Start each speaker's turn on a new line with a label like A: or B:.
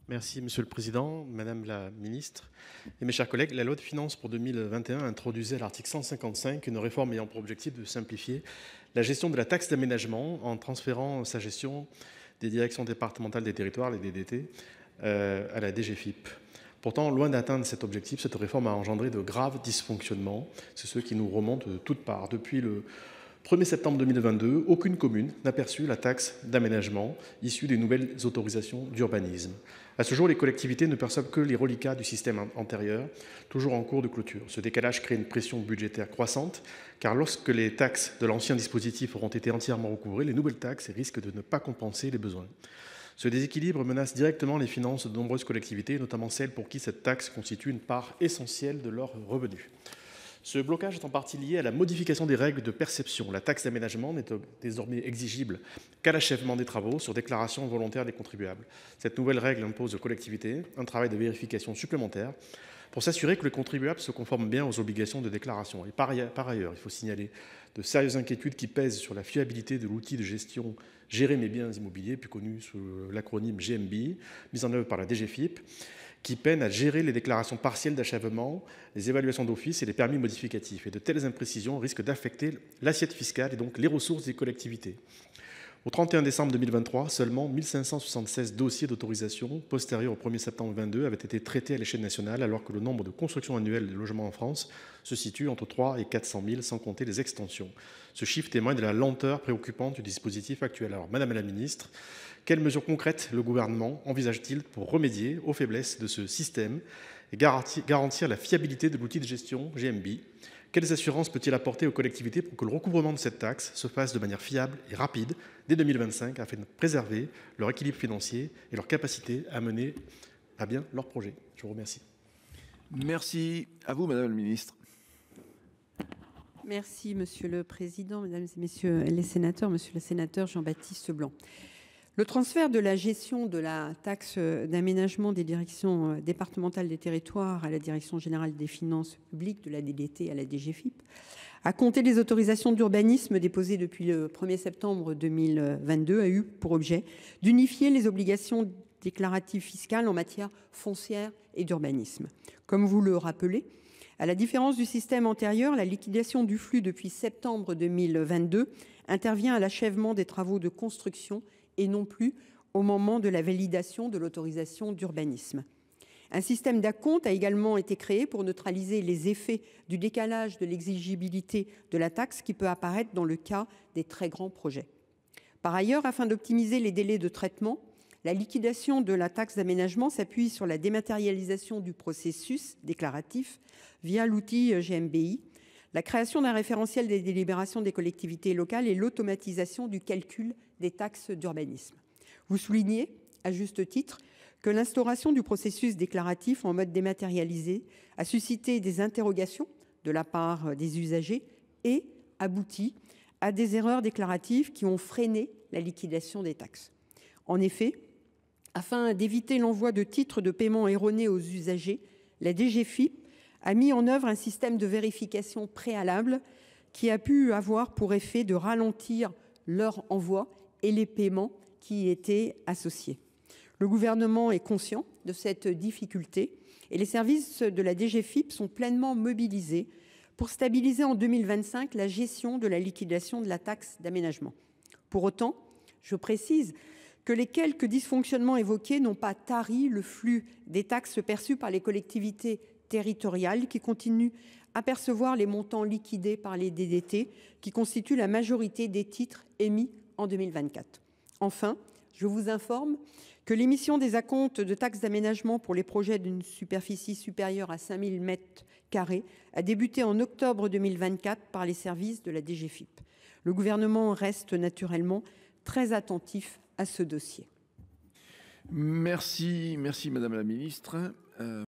A: Merci Monsieur le Président, Madame la Ministre et mes chers collègues. La loi de finances pour 2021 introduisait à l'article 155 une réforme ayant pour objectif de simplifier la gestion de la taxe d'aménagement en transférant sa gestion des directions départementales des territoires, les DDT, à la DGFiP. Pourtant, loin d'atteindre cet objectif, cette réforme a engendré de graves dysfonctionnements. C'est ce qui nous remonte de toutes parts. Depuis le 1er septembre 2022, aucune commune n'a perçu la taxe d'aménagement issue des nouvelles autorisations d'urbanisme. À ce jour, les collectivités ne perçoivent que les reliquats du système antérieur, toujours en cours de clôture. Ce décalage crée une pression budgétaire croissante, car lorsque les taxes de l'ancien dispositif auront été entièrement recouvrées, les nouvelles taxes risquent de ne pas compenser les besoins. Ce déséquilibre menace directement les finances de nombreuses collectivités, notamment celles pour qui cette taxe constitue une part essentielle de leurs revenus. Ce blocage est en partie lié à la modification des règles de perception. La taxe d'aménagement n'est désormais exigible qu'à l'achèvement des travaux sur déclaration volontaire des contribuables. Cette nouvelle règle impose aux collectivités un travail de vérification supplémentaire pour s'assurer que le contribuable se conforme bien aux obligations de déclaration. Et par ailleurs, il faut signaler de sérieuses inquiétudes qui pèsent sur la fiabilité de l'outil de gestion Gérer mes biens immobiliers, plus connu sous l'acronyme GMBI, mis en œuvre par la DGFiP, qui peine à gérer les déclarations partielles d'achèvement, les évaluations d'office et les permis modificatifs. Et de telles imprécisions risquent d'affecter l'assiette fiscale et donc les ressources des collectivités. Au 31 décembre 2023, seulement 1576 dossiers d'autorisation postérieurs au 1er septembre 2022 avaient été traités à l'échelle nationale, alors que le nombre de constructions annuelles de logements en France se situe entre 300 et 400 000, sans compter les extensions. Ce chiffre témoigne de la lenteur préoccupante du dispositif actuel. Alors, Madame la Ministre, quelles mesures concrètes le gouvernement envisage-t-il pour remédier aux faiblesses de ce système et garantir la fiabilité de l'outil de gestion GMBI? Quelles assurances peut-il apporter aux collectivités pour que le recouvrement de cette taxe se fasse de manière fiable et rapide dès 2025 afin de préserver leur équilibre financier et leur capacité à mener à bien leurs projets? Je vous remercie.
B: Merci à vous, Madame la Ministre.
C: Merci Monsieur le Président, Mesdames et Messieurs les sénateurs, Monsieur le sénateur Jean-Baptiste Blanc. Le transfert de la gestion de la taxe d'aménagement des directions départementales des territoires à la Direction générale des finances publiques, de la DDT à la DGFiP, à compter des autorisations d'urbanisme déposées depuis le 1er septembre 2022, a eu pour objet d'unifier les obligations déclaratives fiscales en matière foncière et d'urbanisme. Comme vous le rappelez, à la différence du système antérieur, la liquidation du flux depuis septembre 2022 intervient à l'achèvement des travaux de construction et non plus au moment de la validation de l'autorisation d'urbanisme. Un système d'acompte a également été créé pour neutraliser les effets du décalage de l'exigibilité de la taxe qui peut apparaître dans le cas des très grands projets. Par ailleurs, afin d'optimiser les délais de traitement, la liquidation de la taxe d'aménagement s'appuie sur la dématérialisation du processus déclaratif via l'outil GMBI, la création d'un référentiel des délibérations des collectivités locales et l'automatisation du calcul des taxes d'urbanisme. Vous soulignez, à juste titre, que l'instauration du processus déclaratif en mode dématérialisé a suscité des interrogations de la part des usagers et abouti à des erreurs déclaratives qui ont freiné la liquidation des taxes. En effet, afin d'éviter l'envoi de titres de paiement erronés aux usagers, la DGFiP a mis en œuvre un système de vérification préalable qui a pu avoir pour effet de ralentir leur envoi et les paiements qui y étaient associés. Le gouvernement est conscient de cette difficulté et les services de la DGFiP sont pleinement mobilisés pour stabiliser en 2025 la gestion de la liquidation de la taxe d'aménagement. Pour autant, je précise que les quelques dysfonctionnements évoqués n'ont pas tari le flux des taxes perçues par les collectivités territoriales qui continuent à percevoir les montants liquidés par les DDT qui constituent la majorité des titres émis en 2024. Enfin, je vous informe que l'émission des acomptes de taxes d'aménagement pour les projets d'une superficie supérieure à 5 000 m² a débuté en octobre 2024 par les services de la DGFiP. Le gouvernement reste naturellement très attentif à ce dossier.
B: Merci Madame la Ministre.